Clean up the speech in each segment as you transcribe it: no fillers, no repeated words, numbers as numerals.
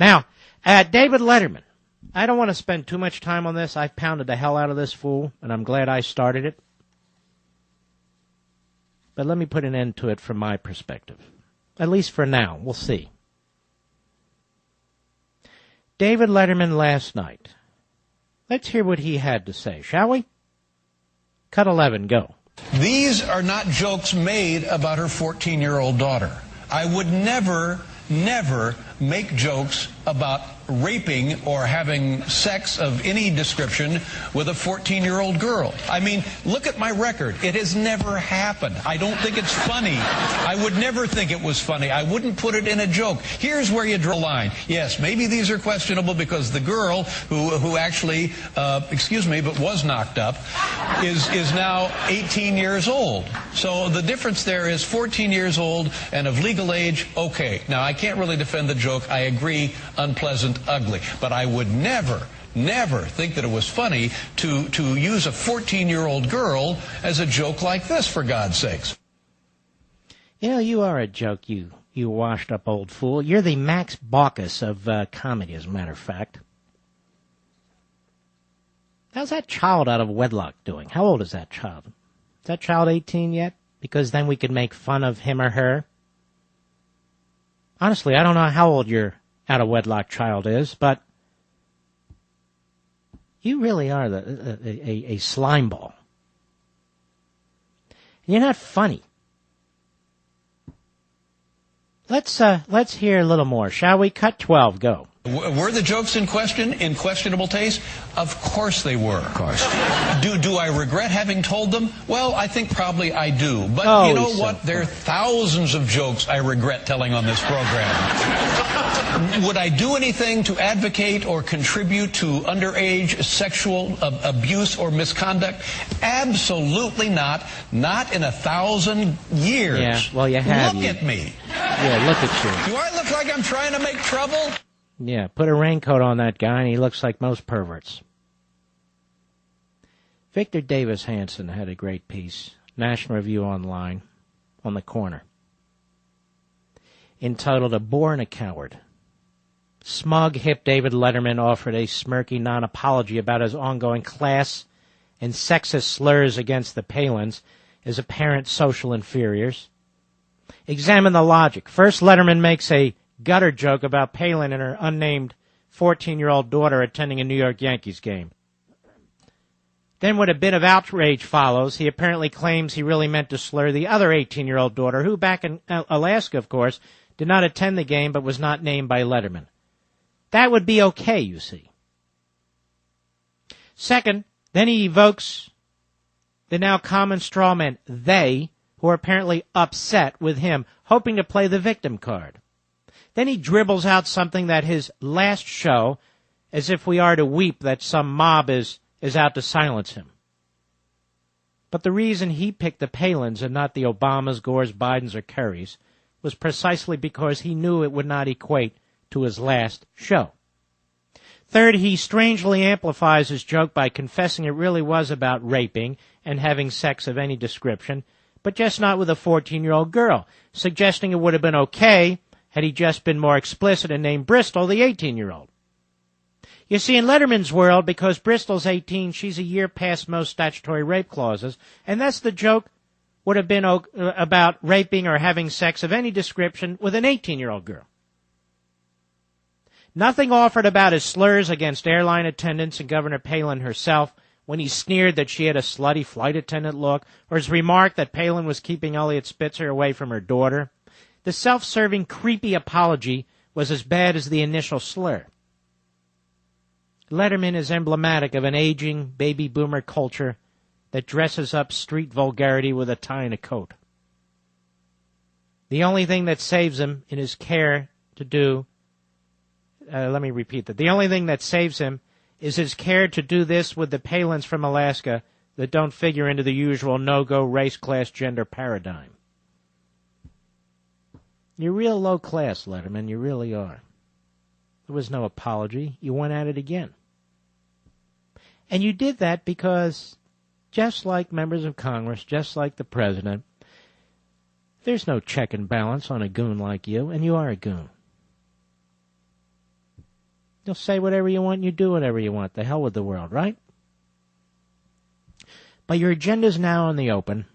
Now, David Letterman. I don't want to spend too much time on this. I've pounded the hell out of this fool, and I'm glad I started it. But let me put an end to it from my perspective. At least for now. We'll see. David Letterman last night. Let's hear what he had to say, shall we? Cut 11, go. These are not jokes made about her 14-year-old daughter. I would never make jokes about raping or having sex of any description with a 14-year-old girl. I mean, look at my record. It has never happened. I don't think it's funny. I would never think it was funny. I wouldn't put it in a joke. Here's where you draw a line. Yes, maybe these are questionable because the girl who actually, but was knocked up is now 18 years old. So the difference there is 14 years old and of legal age, okay. Now, I can't really defend the joke. I agree, unpleasant, ugly. But I would never think that it was funny to use a 14-year-old girl as a joke like this, for God's sakes. You know, you are a joke, you washed-up old fool. You're the Max Baucus of comedy, as a matter of fact. How's that child out of wedlock doing? How old is that child? Is that child 18 yet? Because then we could make fun of him or her. Honestly, I don't know how old your out-of-wedlock child is, but you really are a slime ball. You're not funny. Let's hear a little more, shall we? Cut 12, go. Were the jokes in question in questionable taste? Of course they were. Of course. Do I regret having told them? Well, I think probably I do. But you know what? There are thousands of jokes I regret telling on this program. Would I do anything to advocate or contribute to underage sexual abuse or misconduct? Absolutely not. Not in 1,000 years. Yeah, well, you have. Look at me. Yeah, look at you. Do I look like I'm trying to make trouble? Yeah, put a raincoat on that guy and he looks like most perverts. Victor Davis Hanson had a great piece, National Review Online, on the corner, entitled A Bore and a Coward. Smug, hip David Letterman offered a smirky non-apology about his ongoing class and sexist slurs against the Palins, his apparent social inferiors. Examine the logic. First, Letterman makes a gutter joke about Palin and her unnamed 14-year-old daughter attending a New York Yankees game. Then when a bit of outrage follows, he apparently claims he really meant to slur the other 18-year-old daughter, who back in Alaska, of course, did not attend the game but was not named by Letterman. That would be okay, you see. Second, then he evokes the now common straw man, they, who are apparently upset with him, hoping to play the victim card. Then he dribbles out something that his last show, as if we are to weep that some mob is out to silence him. But the reason he picked the Palins and not the Obamas, Gores, Bidens, or Kerrys was precisely because he knew it would not equate to his last show. Third, he strangely amplifies his joke by confessing it really was about raping and having sex of any description, but just not with a 14-year-old girl, suggesting it would have been okay had he just been more explicit and named Bristol, the 18-year-old. You see, in Letterman's world, because Bristol's 18, she's a year past most statutory rape clauses, and thus the joke would have been about raping or having sex of any description with an 18-year-old girl. Nothing offered about his slurs against airline attendants and Governor Palin herself when he sneered that she had a slutty flight attendant look, or his remark that Palin was keeping Elliot Spitzer away from her daughter. The self-serving, creepy apology was as bad as the initial slur. Letterman is emblematic of an aging baby boomer culture that dresses up street vulgarity with a tie and a coat. The only thing that saves him in his care to do, let me repeat that, the only thing that saves him is his care to do this with the Palins from Alaska that don't figure into the usual no-go race, class, gender paradigm. You're real low class, Letterman. You really are. There was no apology. You went at it again. And you did that because, just like members of Congress, just like the president, there's no check and balance on a goon like you, and you are a goon. You'll say whatever you want, and you do whatever you want. The hell with the world, right? But your agenda's now in the open,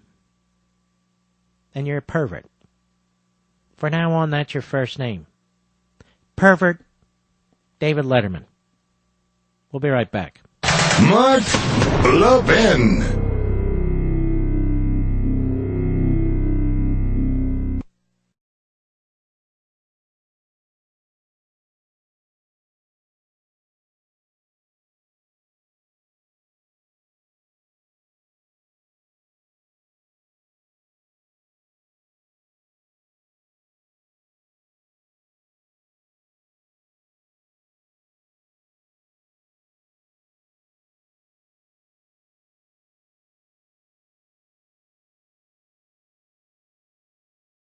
and you're a pervert. For now on, that's your first name. Pervert David Letterman. We'll be right back. Mark Levin.